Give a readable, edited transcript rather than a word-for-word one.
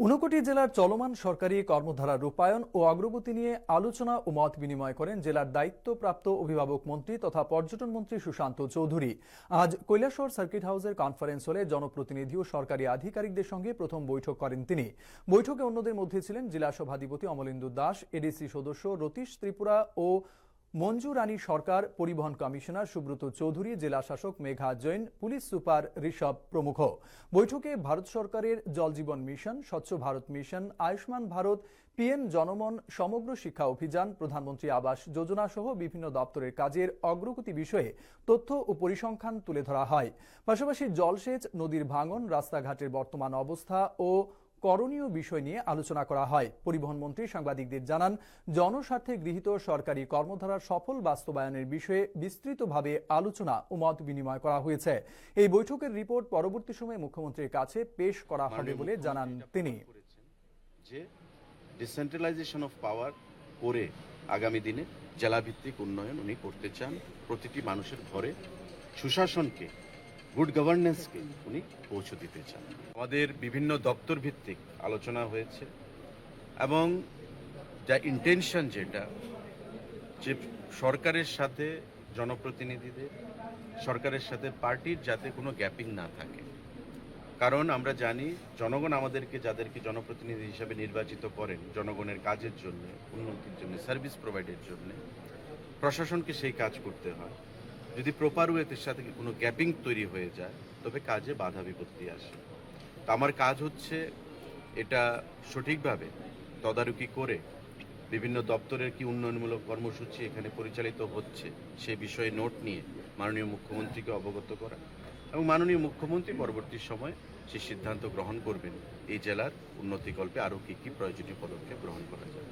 ঊনকোটি জেলার চলমান সরকারি কর্মধারা রূপায়ণ ও অগ্রগতি নিয়ে আলোচনা ও মত বিনিময় করেন জেলার দায়িত্বপ্রাপ্ত অভিভাবক মন্ত্রী তথা পর্যটন মন্ত্রী সুশান্ত চৌধুরী। আজ কৈলাসহর সার্কিট হাউসের কনফারেন্স হলে জনপ্রতিনিধি ও সরকারি আধিকারিকদের সঙ্গে প্রথম বৈঠক করেন তিনি। বৈঠকে অন্যদের মধ্যে ছিলেন জেলা সভাধিপতি অমলেন্দু দাস, এডিসি সদস্য রতীশ ত্রিপুরা ও মঞ্জু রানী সরকার, পরিবহন কমিশনার সুব্রত চৌধুরী, জেলা শাসক মেঘা জৈন, পুলিশ সুপার ঋষভ প্রমুখ। বৈঠকে ভারত সরকারের জল জীবন মিশন, স্বচ্ছ ভারত মিশন, আয়ুষ্মান ভারত, পিএম জনমন, সমগ্র শিক্ষা অভিযান, প্রধানমন্ত্রী আবাস যোজনা সহ বিভিন্ন দপ্তরের কাজের অগ্রগতি বিষয়ে তথ্য ও পরিসংখ্যান তুলে ধরা হয়। পাশাপাশি জলসেচ, নদীর ভাঙন, রাস্তাঘাটের বর্তমান অবস্থা ও করণীয় বিষয় নিয়ে আলোচনা করা হয়। পরিবহন মন্ত্রী সাংবাদিকদের জানান, জনস্বার্থে গৃহীত সরকারি কর্মধারার সফল বাস্তবায়নের বিষয়ে বিস্তৃতভাবে আলোচনা ও মত বিনিময় করা হয়েছে। এই বৈঠকের রিপোর্ট পরবর্তী সময়ে মুখ্যমন্ত্রীর কাছে পেশ করা হবে বলে জানান তিনি। যে ডিসেন্ট্রালাইজেশন অফ পাওয়ার করে আগামী দিনে জেলাভিত্তিক উন্নয়ন উনি করতে চান। প্রতিটি মানুষের ঘরে সুশাসনকে, গুড গভর্নেন্সকে উনি পৌঁছে দিতে চান। আমাদের বিভিন্ন দপ্তর ভিত্তিক আলোচনা হয়েছে এবং যা ইন্টেনশন, যেটা যে সরকারের সাথে জনপ্রতিনিধিদের, সরকারের সাথে পার্টির যাতে কোনো গ্যাপিং না থাকে। কারণ আমরা জানি জনগণ আমাদেরকে, যাদেরকে জনপ্রতিনিধি হিসাবে নির্বাচিত করেন জনগণের কাজের জন্য, উন্নতির জন্য, সার্ভিস প্রোভাইডের জন্য, প্রশাসনকে সেই কাজ করতে হয়। যদি প্রপার ওয়েতে সাথে কোনো গ্যাপিং তৈরি হয়ে যায় তবে কাজে বাধা বিপত্তি আসে। তো আমার কাজ হচ্ছে এটা সঠিকভাবে তদারকি করে বিভিন্ন দপ্তরের কি উন্নয়নমূলক কর্মসূচি এখানে পরিচালিত হচ্ছে সে বিষয়ে নোট নিয়ে মাননীয় মুখ্যমন্ত্রীকে অবগত করা, এবং মাননীয় মুখ্যমন্ত্রী পরবর্তী সময় সে সিদ্ধান্ত গ্রহণ করবেন এই জেলার উন্নতিকল্পে আরও কী কী প্রয়োজনীয় পদক্ষেপ গ্রহণ করা যায়।